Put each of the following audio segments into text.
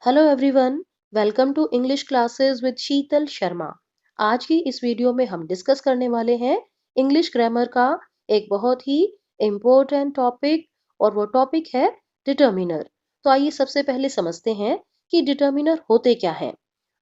Hello everyone, welcome to English classes with Sheetal Sharma. आज की इस वीडियो में हम डिस्कस करने वाले हैं इंग्लिश ग्रामर का एक बहुत ही इम्पोर्टेंट टॉपिक, और वो टॉपिक है डिटर्मिनर। तो आइए सबसे पहले समझते हैं कि डिटर्मिनर होते क्या हैं।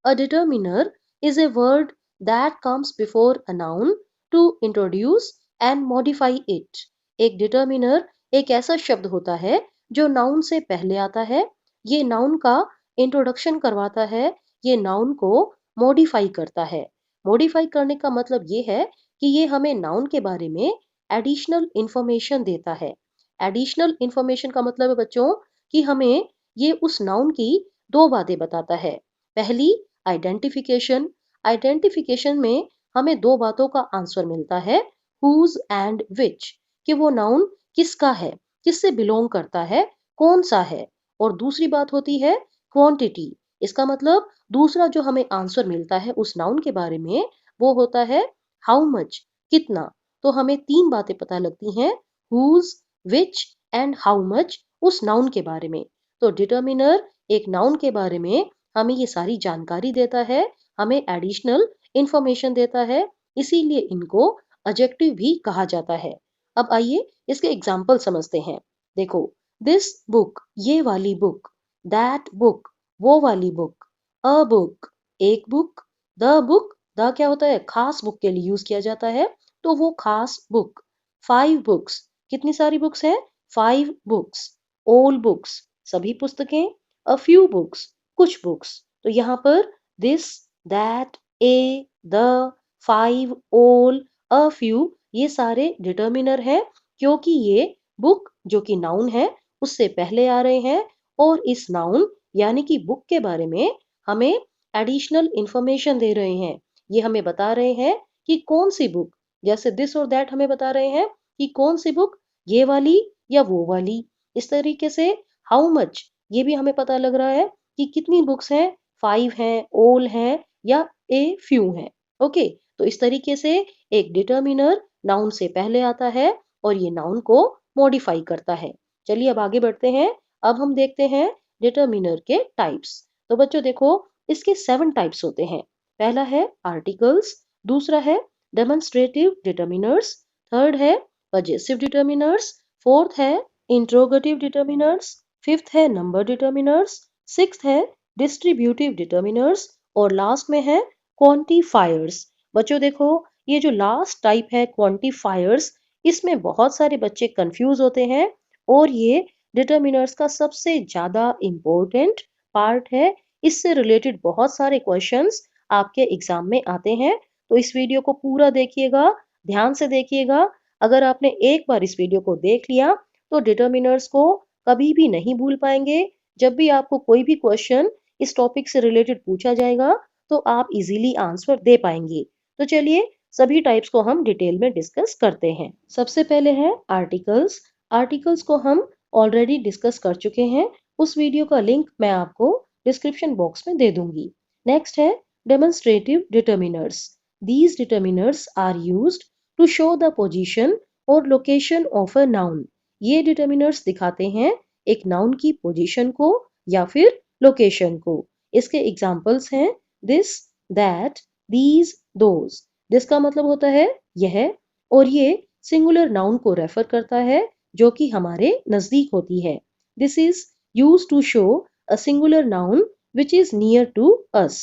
A determiner is a word that comes before a noun to introduce and modify it. एक डिटर्मिनर एक ऐसा शब्द होता है जो नाउन से पहले आता है। ये नाउन का इंट्रोडक्शन करवाता है, ये नाउन को मॉडिफाई करता है। मॉडिफाई करने का मतलब ये है कि ये हमें नाउन के बारे में एडिशनल इंफॉर्मेशन देता है। एडिशनल इंफॉर्मेशन का मतलब है बच्चों कि हमें ये उस नाउन की दो बातें बताता है। पहली, आइडेंटिफिकेशन। आइडेंटिफिकेशन में हमें दो बातों का आंसर मिलता है, हुज एंड विच, कि वो नाउन किसका है, किससे बिलोंग करता है, कौन सा है। और दूसरी बात होती है क्वांटिटी। इसका मतलब दूसरा जो हमें आंसर मिलता है उस नाउन के बारे में, वो होता है हाउ मच, कितना। तो हमें तीन बातें पता लगती हैं, whose, which and how much, उस नाउन के बारे में। तो डिटर्मिनर एक नाउन के बारे में हमें ये सारी जानकारी देता है, हमें एडिशनल इंफॉर्मेशन देता है, इसीलिए इनको एडजेक्टिव भी कहा जाता है। अब आइए इसके एग्जाम्पल समझते हैं। देखो, दिस बुक, ये वाली बुक, दैट बुक, वो वाली बुक, अ बुक, एक बुक, द बुक, द क्या होता है, खास बुक के लिए यूज किया जाता है, तो वो खास बुक। फाइव बुक्स, कितनी सारी बुक्स हैं, फाइव बुक्स। ऑल बुक्स, सभी पुस्तकें। अ फ्यू बुक्स, कुछ बुक्स। तो यहाँ पर this, that, A, the, five, all, a few, ये सारे डिटर्मिनर हैं, क्योंकि ये बुक जो कि नाउन है उससे पहले आ रहे हैं, और इस नाउन यानी कि बुक के बारे में हमें एडिशनल इंफॉर्मेशन दे रहे हैं। ये हमें बता रहे हैं कि कौन सी बुक, जैसे दिस और दैट हमें बता रहे हैं कि कौन सी बुक, ये वाली या वो वाली। इस तरीके से हाउ मच, ये भी हमें पता लग रहा है कि कितनी बुक्स हैं, फाइव हैं, ऑल हैं, या ए फ्यू हैं। ओके, तो इस तरीके से एक डिटर्मिनर नाउन से पहले आता है और ये नाउन को मॉडिफाई करता है। चलिए अब आगे बढ़ते हैं। अब हम देखते हैं डिटर्मिनर के टाइप्स। तो बच्चों देखो, इसके 7 टाइप्स होते हैं। पहला है आर्टिकल्स, दूसरा है डेमोन्स्ट्रेटिव डिटर्मिनर्स, थर्ड है पजेसिव डिटर्मिनर्स, फोर्थ है इंट्रोगेटिव डिटर्मिनर्स, फिफ्थ है नंबर डिटर्मिनर्स, सिक्स्थ है डिस्ट्रीब्यूटिव डिटर्मिनर्स, और लास्ट में है क्वांटिफायर्स। बच्चों देखो, ये जो लास्ट टाइप है क्वांटिफायर्स, इसमें बहुत सारे बच्चे कंफ्यूज होते हैं, और ये डिटर्मिनर्स का सबसे ज्यादा इम्पोर्टेंट पार्ट है। इससे रिलेटेड बहुत सारे क्वेश्चंस आपके एग्जाम में आते हैं। तो इस वीडियो को पूरा देखिएगा, ध्यान से देखिएगा। अगर आपने एक बार इस वीडियो को देख लिया तो डिटर्मिनर्स को कभी भी नहीं भूल पाएंगे। जब भी आपको कोई भी क्वेश्चन इस टॉपिक से रिलेटेड पूछा जाएगा तो आप इजीली आंसर दे पाएंगे। तो चलिए सभी टाइप्स को हम डिटेल में डिस्कस करते हैं। सबसे पहले है आर्टिकल्स। आर्टिकल्स को हम ऑलरेडी डिस्कस कर चुके हैं, उस वीडियो का लिंक मैं आपको डिस्क्रिप्शन बॉक्स में दे दूंगी। नेक्स्ट है demonstrative determiners. These determiners are used to show the position और लोकेशन ऑफ अ नाउन। ये डिटर्मिनर्स दिखाते हैं एक नाउन की पोजीशन को या फिर लोकेशन को। इसके एग्जांपल्स हैं this, that, these, those. This का मतलब होता है यह, और ये सिंगुलर नाउन को रेफर करता है जो कि हमारे नजदीक होती है। This is use to show a singular noun which is near to us.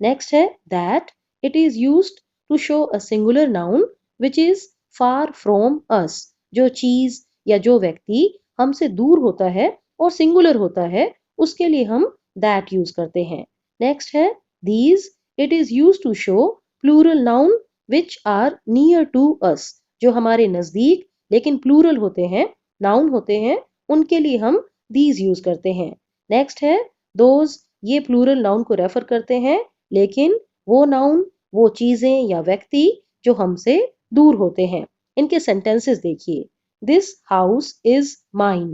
Next है that, it is use to show a singular noun which is far from us. जो चीज या जो व्यक्ति हमसे दूर होता है और सिंगुलर होता है, उसके लिए हम दैट यूज करते हैं। नेक्स्ट है these, it is use to show plural noun which are near to us. जो हमारे नजदीक लेकिन प्लूरल होते हैं, नाउन होते हैं, उनके लिए हम दीज यूज करते हैं। नेक्स्ट है दोज, ये प्लूरल नाउन को रेफर करते हैं, लेकिन वो नाउन, वो चीजें या व्यक्ति जो हमसे दूर होते हैं। इनके सेंटेंसेस देखिए, this house is mine,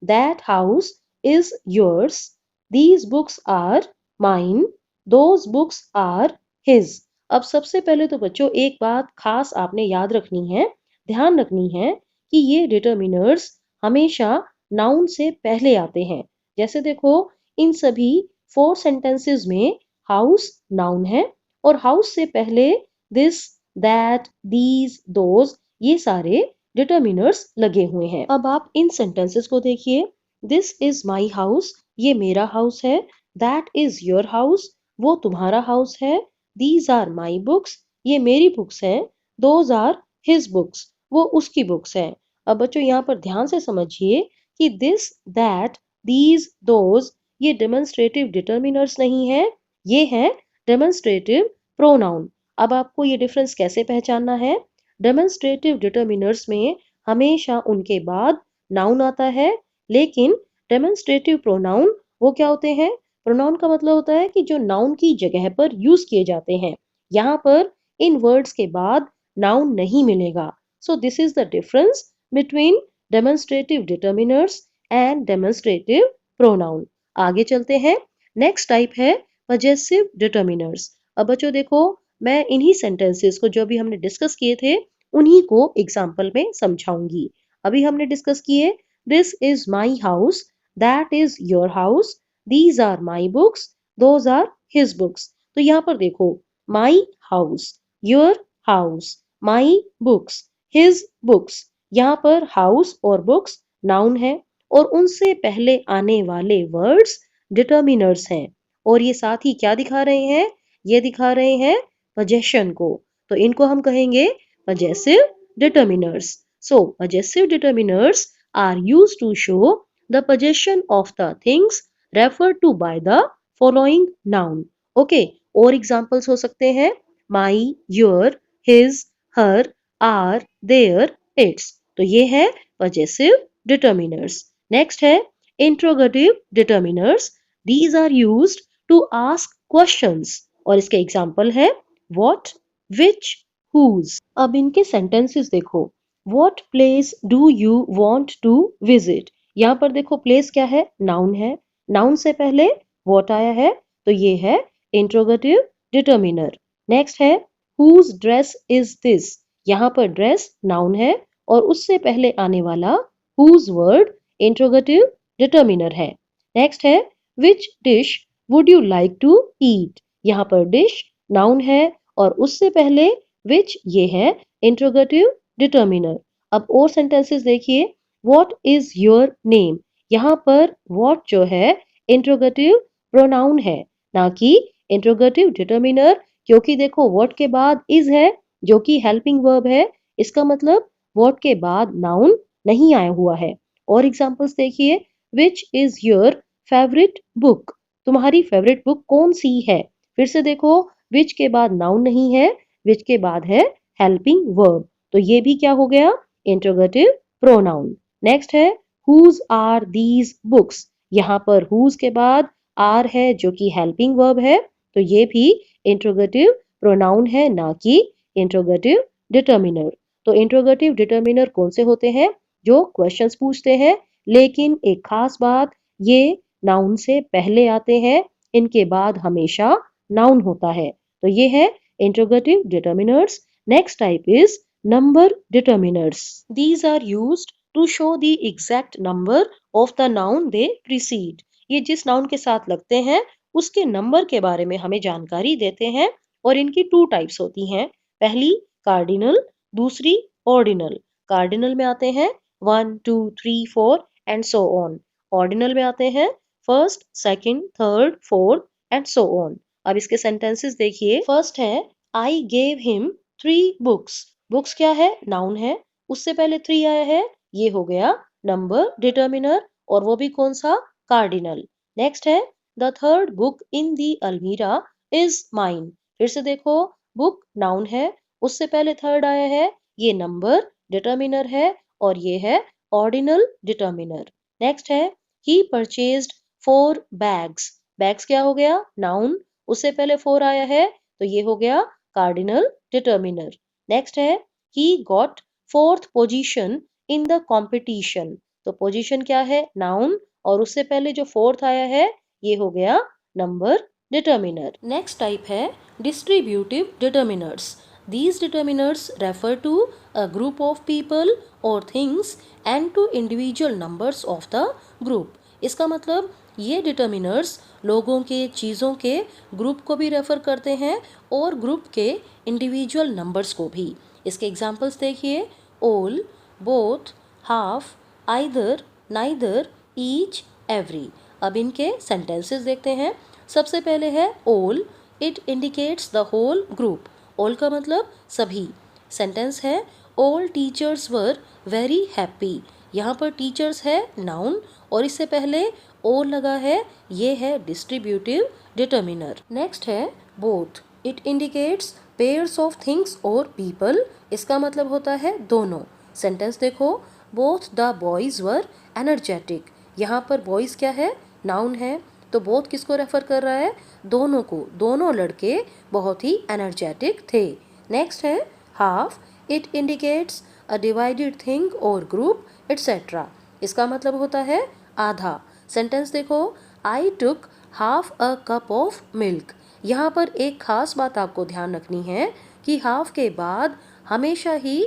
that house is yours, these books are mine, those books are his. अब सबसे पहले तो बच्चों एक बात खास आपने याद रखनी है, ध्यान रखनी है कि ये डिटर्मिनर्स हमेशा नाउन से पहले आते हैं। जैसे देखो, इन सभी 4 सेंटेंसेस में हाउस नाउन है और हाउस से पहले दिस, दैट, दीज, दोज ये सारे डिटर्मिनर्स लगे हुए हैं। अब आप इन सेंटेंसेस को देखिए। दिस इज माई हाउस, ये मेरा हाउस है। दैट इज योर हाउस, वो तुम्हारा हाउस है। दीज आर माई बुक्स, ये मेरी बुक्स हैं। दोज आर हिज बुक्स, वो उसकी बुक्स हैं। अब बच्चों यहाँ पर ध्यान से समझिए कि दिस, दैट, दीज, दोज ये डेमोन्स्ट्रेटिव डिटर्मिनर्स नहीं है, ये है डेमोन्स्ट्रेटिव प्रोनाउन। अब आपको ये डिफरेंस कैसे पहचानना है? डेमोन्स्ट्रेटिव डिटर्मिनर्स में हमेशा उनके बाद नाउन आता है, लेकिन डेमोन्स्ट्रेटिव प्रोनाउन वो क्या होते हैं? प्रोनाउन का मतलब होता है कि जो नाउन की जगह पर यूज किए जाते हैं। यहाँ पर इन वर्ड्स के बाद नाउन नहीं मिलेगा। So this is the difference between demonstrative determiners and demonstrative pronoun. आगे चलते हैं। नेक्स्ट टाइप है पजेसिव डिटर्मिनर्स। अब बच्चों देखो, मैं इन्हीं सेंटेंसेस को जो अभी हमने डिस्कस किए थे उन्हीं को एग्जाम्पल में समझाऊंगी। अभी हमने डिस्कस किए this is my house, that is your house, these are my books, those are his books. तो यहाँ पर देखो, my house, your house, my books, his books. यहाँ पर हाउस और बुक्स नाउन है और उनसे पहले आने वाले वर्ड्स डिटर्मिनर्स हैं। और ये साथ ही क्या दिखा रहे हैं? ये दिखा रहे हैं possession को। तो इनको हम कहेंगे possessive determiners. So possessive determiners are used to show the possession of the things referred to by the following noun. Okay, और examples हो सकते हैं my, your, his, her, are, their, its. तो ये है possessive determiners. Next है interrogative determiners. These are used to ask questions. और इसके एग्जाम्पल है what, which, whose। अब इनके सेंटेंसेस देखो। what place do you want to visit? यहाँ पर देखो place क्या है? नाउन है। नाउन से पहले what आया है तो ये है इंट्रोगेटिव डिटर्मिनर। नेक्स्ट है whose dress is this? यहाँ पर ड्रेस नाउन है और उससे पहले आने वाला whose वर्ड इंट्रोगेटिव डिटर्मिनर है। नेक्स्ट है which dish would you like to eat? यहाँ पर डिश नाउन है और उससे पहले विच ये है इंट्रोगेटिव डिटर्मिनर। अब और सेंटेंसेस देखिए। What is your name? यहाँ पर व्हाट जो है इंट्रोगेटिव प्रोनाउन है, ना कि इंट्रोगेटिव डिटर्मिनर, क्योंकि देखो व्हाट के बाद इज है जो कि हेल्पिंग वर्ब है। इसका मतलब व्हाट के बाद नाउन नहीं आया हुआ है। और एग्जांपल्स देखिए। Which is your favourite book? तुम्हारी फेवरेट बुक कौन सी है? फिर से देखो, विच के बाद नाउन नहीं है, विच के बाद है हेल्पिंग वर्ब। तो ये भी क्या हो गया? Interrogative pronoun. नेक्स्ट है हुज आर दीज बुक्स? यहाँ पर हुज के बाद आर है जो कि हेल्पिंग वर्ब है, तो ये भी इंट्रोगेटिव प्रोनाउन है, ना कि इंट्रोगेटिव डिटर्मिनर। तो इंट्रोगेटिव डिटर्मिनर कौन से होते हैं? जो क्वेश्चंस पूछते हैं, लेकिन एक खास बात, ये नाउन से पहले आते हैं, इनके बाद हमेशा नाउन होता है। तो ये है interrogative determiners. Next type is number determiners. These are used to show the exact number of the noun they precede. ये जिस नाउन के साथ लगते हैं उसके नंबर के बारे में हमें जानकारी देते हैं। और इनकी 2 टाइप्स होती हैं। पहली कार्डिनल, दूसरी ऑर्डिनल। कार्डिनल में आते हैं 1, 2, 3, 4 एंड सो ऑन। ऑर्डिनल में आते हैं first, second, third, fourth and so on. अब इसके सेंटेंसेस देखिए। फर्स्ट है I gave him 3 books. Books क्या है? नाउन है। उससे पहले 3 आया है, ये हो गया नंबर डिटर्मिनर, और वो भी कौन सा? कार्डिनल। नेक्स्ट है द थर्ड बुक इन दी अलमीरा इज माइन। फिर से देखो, बुक नाउन है, उससे पहले थर्ड आया है, ये नंबर डिटर्मिनर है और ये है ऑर्डिनल डिटर्मिनर। नेक्स्ट है ही परचेज्ड 4 बैग्स। बैग्स क्या हो गया? नाउन, उससे पहले 4 आया है तो ये हो गया कार्डिनल डिटर्मिनर। नेक्स्ट है he got 4th position in the competition. तो पोजीशन क्या है? नाउन, और उससे पहले जो 4th आया है ये हो गया नंबर डिटर्मिनर। नेक्स्ट टाइप है distributive determiners. These determiners refer to a group of people or things and to individual numbers of the group. इसका मतलब ये डिटर्मिनर्स लोगों के, चीज़ों के ग्रुप को भी रेफर करते हैं और ग्रुप के इंडिविजुअल नंबर्स को भी। इसके एग्जांपल्स देखिए, all, both, half, either, neither, each, every. अब इनके सेंटेंसेस देखते हैं। सबसे पहले है all, it indicates the whole group. All का मतलब सभी। सेंटेंस है all teachers were very happy. यहाँ पर टीचर्स है नाउन और इससे पहले और लगा है, ये है डिस्ट्रीब्यूटिव डिटर्मिनर। नेक्स्ट है both, it indicates pairs of things और पीपल। इसका मतलब होता है दोनों। सेंटेंस देखो, both the boys were energetic. यहाँ पर बॉयज क्या है, नाउन है, तो बोथ किसको रेफर कर रहा है, दोनों को। दोनों लड़के बहुत ही एनर्जेटिक थे। नेक्स्ट है half, it indicates a divided thing और ग्रुप एटसेट्रा। इसका मतलब होता है आधा। सेंटेंस देखो, I took half a cup of milk. यहाँ पर एक खास बात आपको ध्यान रखनी है कि हाफ के बाद हमेशा ही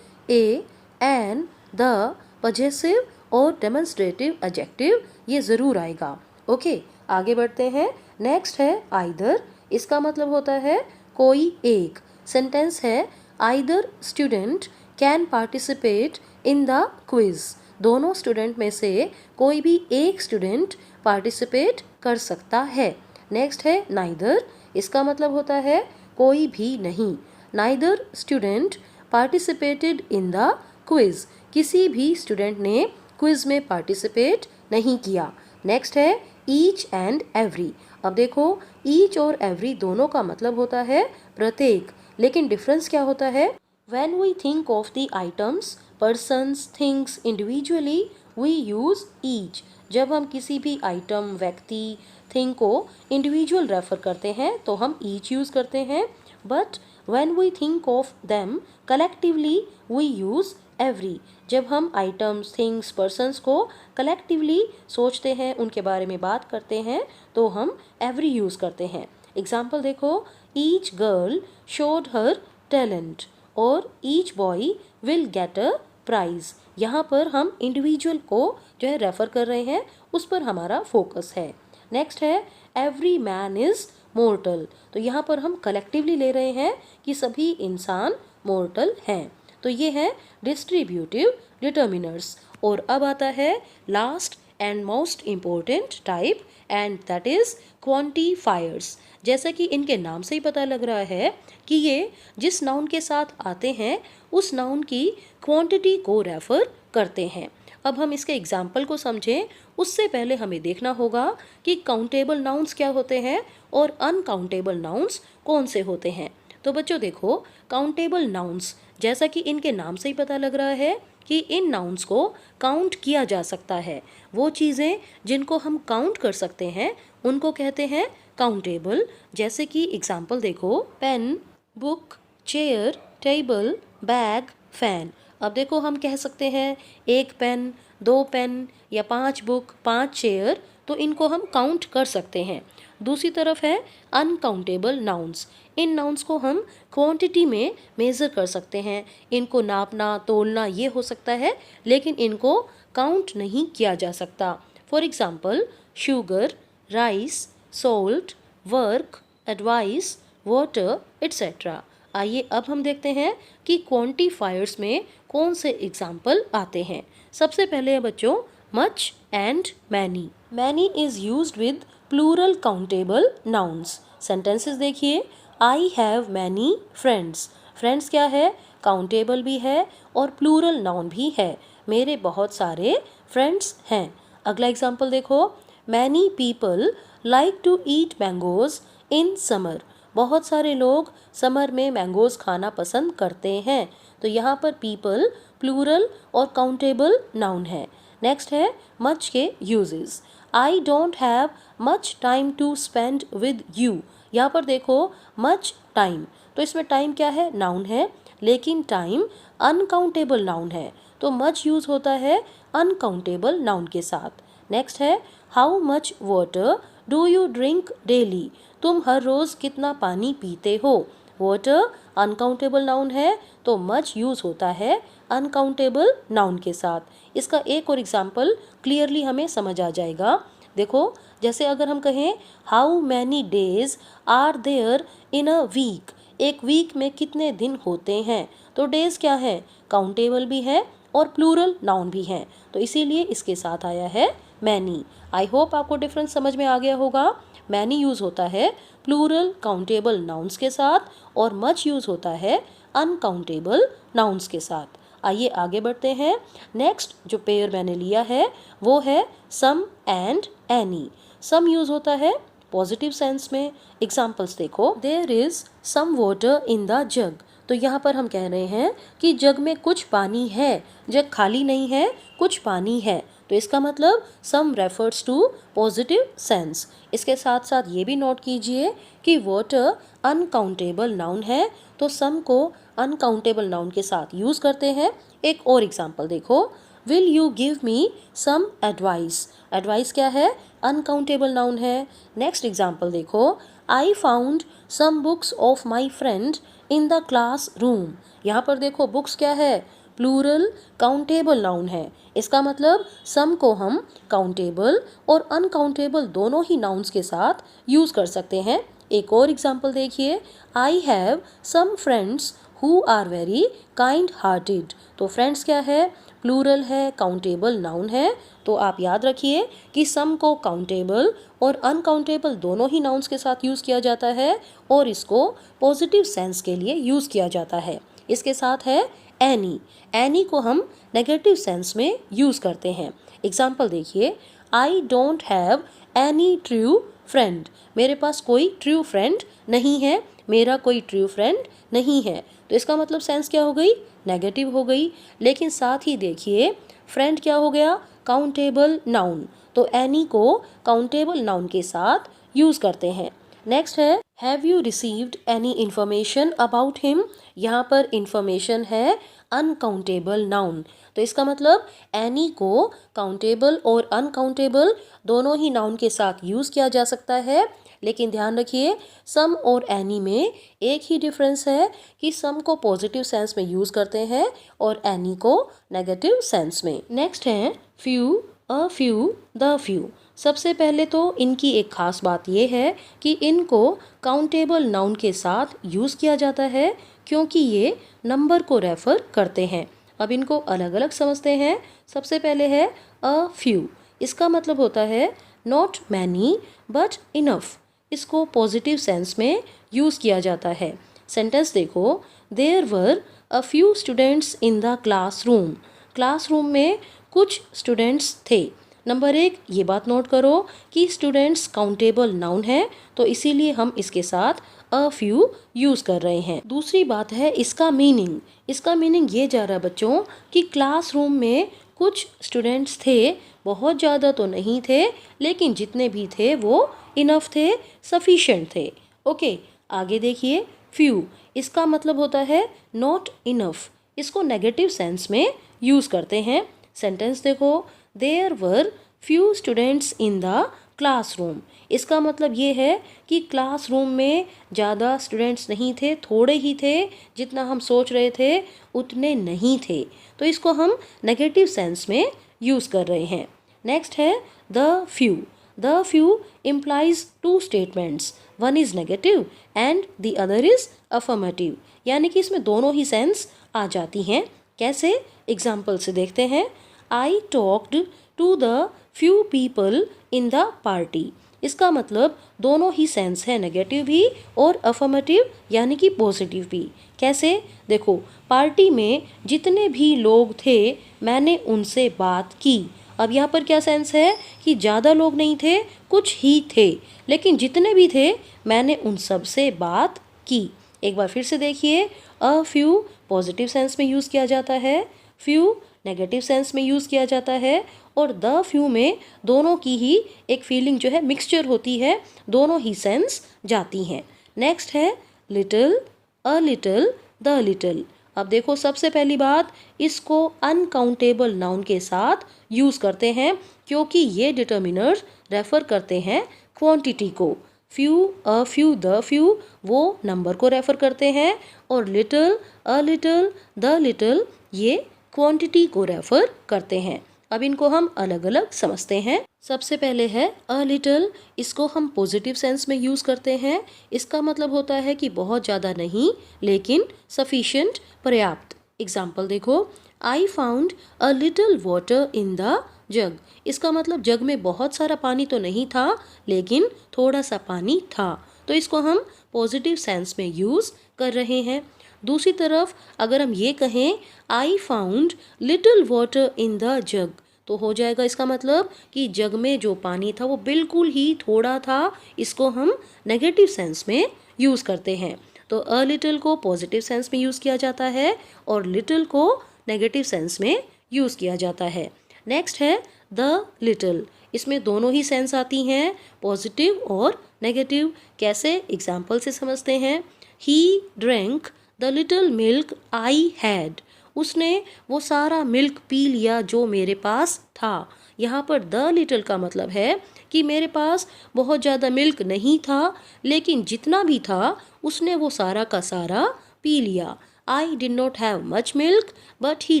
ए, एन, द, पजेसिव और डेमोन्स्ट्रेटिव एडजेक्टिव ये ज़रूर आएगा। ओके, आगे बढ़ते हैं। नेक्स्ट है आइदर। इसका मतलब होता है कोई एक। सेंटेंस है either student can participate in the quiz. दोनों स्टूडेंट में से कोई भी एक स्टूडेंट पार्टिसिपेट कर सकता है। नेक्स्ट है नाइदर। इसका मतलब होता है कोई भी नहीं। Neither student participated in the quiz. किसी भी स्टूडेंट ने क्विज में पार्टिसिपेट नहीं किया। नेक्स्ट है ईच एंड एवरी। अब देखो, ईच और एवरी दोनों का मतलब होता है प्रत्येक, लेकिन डिफरेंस क्या होता है, When we think of the items, persons, things individually, we use each. जब हम किसी भी आइटम, व्यक्ति, थिंग को इंडिविजुअल रेफर करते हैं तो हम each यूज़ करते हैं। But when we think of them collectively, we use every. जब हम आइटम्स, थिंग्स, पर्सन्स को कलेक्टिवली सोचते हैं, उनके बारे में बात करते हैं, तो हम every यूज़ करते हैं। एग्जाम्पल देखो, each girl showed her talent और each boy will get a prize. यहाँ पर हम इंडिविजुअल को जो है रेफर कर रहे हैं, उस पर हमारा फोकस है। नेक्स्ट है एवरी मैन इज मोर्टल। तो यहाँ पर हम कलेक्टिवली ले रहे हैं कि सभी इंसान मोर्टल हैं। तो ये है डिस्ट्रीब्यूटिव डिटर्मिनर्स। और अब आता है last and most important type, and that is quantifiers. जैसा कि इनके नाम से ही पता लग रहा है कि ये जिस नाउन के साथ आते हैं उस नाउन की क्वांटिटी को रेफर करते हैं। अब हम इसके एग्जाम्पल को समझें, उससे पहले हमें देखना होगा कि काउंटेबल नाउन्स क्या होते हैं और अनकाउंटेबल नाउन्स कौन से होते हैं। तो बच्चों देखो, काउंटेबल नाउन्स, जैसा कि इनके नाम से ही पता लग रहा है कि इन नाउन्स को काउंट किया जा सकता है। वो चीज़ें जिनको हम काउंट कर सकते हैं उनको कहते हैं काउंटेबल। जैसे कि एग्जाम्पल देखो, pen, book, chair, table, bag, fan. अब देखो, हम कह सकते हैं एक पेन, दो पेन या 5 बुक, 5 चेयर, तो इनको हम काउंट कर सकते हैं। दूसरी तरफ है अनकाउंटेबल नाउन्स। इन नाउन्स को हम क्वांटिटी में मेज़र कर सकते हैं, इनको नापना, तोलना ये हो सकता है, लेकिन इनको काउंट नहीं किया जा सकता। For example, sugar, rice, salt, work, advice, water, etcetera. आइए अब हम देखते हैं कि क्वांटिफायर्स में कौन से एग्जाम्पल आते हैं। सबसे पहले है बच्चों much and many. Many is used with plural countable nouns. Sentences देखिए, I have many friends. Friends क्या है, काउंटेबल भी है और प्लूरल नाउन भी है। मेरे बहुत सारे फ्रेंड्स हैं। अगला एग्जाम्पल देखो, many people like to eat mangoes in summer. बहुत सारे लोग समर में मैंगोज खाना पसंद करते हैं। तो यहाँ पर पीपल प्लूरल और काउंटेबल नाउन है। नेक्स्ट है मच के uses. I don't have much time to spend with you. यहाँ पर देखो मच टाइम, तो इसमें टाइम क्या है, नाउन है, लेकिन टाइम अनकाउंटेबल नाउन है, तो मच यूज होता है अनकाउंटेबल नाउन के साथ। नेक्स्ट है how much water do you drink daily. तुम हर रोज कितना पानी पीते हो। वाटर अनकाउंटेबल नाउन है, तो मच यूज होता है अनकाउंटेबल नाउन के साथ। इसका एक और एग्जाम्पल क्लियरली हमें समझ आ जाएगा। देखो, जैसे अगर हम कहें how many days are there in a week, एक वीक में कितने दिन होते हैं, तो डेज क्या है, काउंटेबल भी है और प्लूरल नाउन भी है, तो इसीलिए इसके साथ आया है मैनी। आई होप आपको डिफरेंस समझ में आ गया होगा। मैनी यूज़ होता है प्लूरल काउंटेबल नाउन्स के साथ और मच यूज़ होता है अनकाउंटेबल नाउन्स के साथ। आइए आगे बढ़ते हैं। नेक्स्ट जो पेयर मैंने लिया है वो है some and any. Some use होता है पॉजिटिव सेंस में। एग्जाम्पल्स देखो, there is some water in the jug, तो यहाँ पर हम कह रहे हैं कि जग में कुछ पानी है, जग खाली नहीं है, कुछ पानी है, तो इसका मतलब सम रेफर्स टू पॉजिटिव सेंस। इसके साथ साथ ये भी नोट कीजिए कि वाटर अनकाउंटेबल नाउन है, तो सम को अनकाउंटेबल नाउन के साथ यूज़ करते हैं। एक और एग्जाम्पल देखो, will you give me some advice. Advice क्या है, अनकाउंटेबल नाउन है। नेक्स्ट एग्जाम्पल देखो, I found some books of my friend in the class room. यहाँ पर देखो बुक्स क्या है, प्लूरल काउंटेबल नाउन है, इसका मतलब सम को हम काउंटेबल और अनकाउंटेबल दोनों ही नाउन्स के साथ यूज़ कर सकते हैं। एक और एग्जाम्पल देखिए, I have some friends who are very kind hearted, तो फ्रेंड्स क्या है, प्लूरल है, काउंटेबल नाउन है, तो आप याद रखिए कि सम को काउंटेबल और अनकाउंटेबल दोनों ही नाउन्स के साथ यूज़ किया जाता है और इसको पॉजिटिव सेंस के लिए यूज़ किया जाता है। इसके साथ है एनी। एनी को हम नेगेटिव सेंस में यूज़ करते हैं। एग्जाम्पल देखिए, आई don't have any true friend, मेरे पास कोई ट्रू फ्रेंड नहीं है, मेरा कोई ट्रू फ्रेंड नहीं है, तो इसका मतलब सेंस क्या हो गई, नेगेटिव हो गई। लेकिन साथ ही देखिए फ्रेंड क्या हो गया, काउंटेबल नाउन, तो एनी को काउंटेबल नाउन के साथ यूज़ करते हैं। नेक्स्ट है have you received any information about him. यहाँ पर इंफॉर्मेशन है अनकाउंटेबल नाउन, तो इसका मतलब एनी को काउंटेबल और अनकाउंटेबल दोनों ही नाउन के साथ यूज़ किया जा सकता है। लेकिन ध्यान रखिए सम और एनी में एक ही डिफरेंस है कि सम को पॉजिटिव सेंस में यूज़ करते हैं और एनी को नेगेटिव सेंस में। नेक्स्ट है few, a few, the few. सबसे पहले तो इनकी एक खास बात यह है कि इनको काउंटेबल नाउन के साथ यूज़ किया जाता है क्योंकि ये नंबर को रेफर करते हैं। अब इनको अलग अलग समझते हैं। सबसे पहले है अ फ्यू, इसका मतलब होता है नॉट मैनी बट इनफ, इसको पॉजिटिव सेंस में यूज़ किया जाता है। सेंटेंस देखो, there were a few students in the classroom, classroom में कुछ स्टूडेंट्स थे। नंबर 1 ये बात नोट करो कि स्टूडेंट्स काउंटेबल नाउन है, तो इसीलिए हम इसके साथ अ फ्यू यूज़ कर रहे हैं। दूसरी बात है इसका मीनिंग, इसका मीनिंग ये जा रहा है बच्चों कि क्लासरूम में कुछ स्टूडेंट्स थे, बहुत ज़्यादा तो नहीं थे, लेकिन जितने भी थे वो इनफ थे, सफिशिएंट थे। ओके, आगे देखिए फ्यू, इसका मतलब होता है नॉट इनफ, इसको नेगेटिव सेंस में यूज़ करते हैं। सेंटेंस देखो, there were few students in the classroom, इसका मतलब ये है कि क्लासरूम में ज़्यादा स्टूडेंट्स नहीं थे, थोड़े ही थे, जितना हम सोच रहे थे उतने नहीं थे, तो इसको हम नेगेटिव सेंस में यूज़ कर रहे हैं। नेक्स्ट है the few, the few implies two statements, one is negative and the other is affirmative, यानी कि इसमें दोनों ही सेंस आ जाती हैं। कैसे, एग्जाम्पल से देखते हैं। I talked to the few people in the party, इसका मतलब दोनों ही सेंस है, नेगेटिव भी और अफर्मेटिव यानी कि पॉजिटिव भी। कैसे, देखो पार्टी में जितने भी लोग थे मैंने उनसे बात की। अब यहाँ पर क्या सेंस है कि ज़्यादा लोग नहीं थे, कुछ ही थे, लेकिन जितने भी थे मैंने उन सब से बात की। एक बार फिर से देखिए, अ फ्यू पॉजिटिव सेंस में यूज़ किया जाता है, फ्यू नेगेटिव सेंस में यूज़ किया जाता है, और द फ्यू में दोनों की ही एक फीलिंग जो है मिक्सचर होती है, दोनों ही सेंस जाती हैं। नेक्स्ट है little, a little, the little. अब देखो सबसे पहली बात, इसको अनकाउंटेबल नाउन के साथ यूज़ करते हैं क्योंकि ये डिटर्मिनर्स रेफर करते हैं क्वांटिटी को। Few, a few, the few वो नंबर को रेफर करते हैं, और little, a little, the little ये क्वांटिटी को रेफर करते हैं। अब इनको हम अलग अलग समझते हैं। सबसे पहले है अ लिटिल। इसको हम पॉजिटिव सेंस में यूज करते हैं। इसका मतलब होता है कि बहुत ज्यादा नहीं, लेकिन सफिशिएंट, पर्याप्त। एग्जाम्पल देखो, I found a little water in the जग। इसका मतलब जग में बहुत सारा पानी तो नहीं था, लेकिन थोड़ा सा पानी था। तो इसको हम पॉजिटिव सेंस में यूज कर रहे हैं। दूसरी तरफ अगर हम ये कहें I found little water in the jug, तो हो जाएगा इसका मतलब कि जग में जो पानी था वो बिल्कुल ही थोड़ा था। इसको हम नेगेटिव सेंस में यूज करते हैं। तो अ लिटिल को पॉजिटिव सेंस में यूज किया जाता है और लिटिल को नेगेटिव सेंस में यूज किया जाता है। नेक्स्ट है द लिटिल। इसमें दोनों ही सेंस आती हैं, पॉजिटिव और नेगेटिव। कैसे, एग्जाम्पल से समझते हैं। He drank the little milk I had. उसने वो सारा मिल्क पी लिया जो मेरे पास था। यहाँ पर द लिटिल का मतलब है कि मेरे पास बहुत ज़्यादा मिल्क नहीं था, लेकिन जितना भी था उसने वो सारा का सारा पी लिया। I did not have much milk but he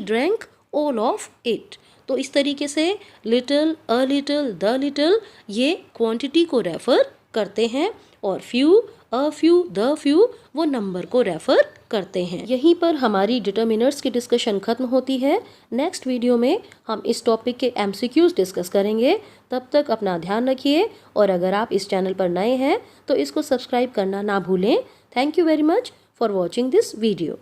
drank all of it. तो इस तरीके से little, a little, the little ये क्वांटिटी को रेफर करते हैं और few, a few, the few वो नंबर को रेफर करते हैं। यहीं पर हमारी डिटर्मिनर्स की डिस्कशन खत्म होती है। नेक्स्ट वीडियो में हम इस टॉपिक के एमसीक्यूज डिस्कस करेंगे। तब तक अपना ध्यान रखिए और अगर आप इस चैनल पर नए हैं तो इसको सब्सक्राइब करना ना भूलें। Thank you very much for watching this video.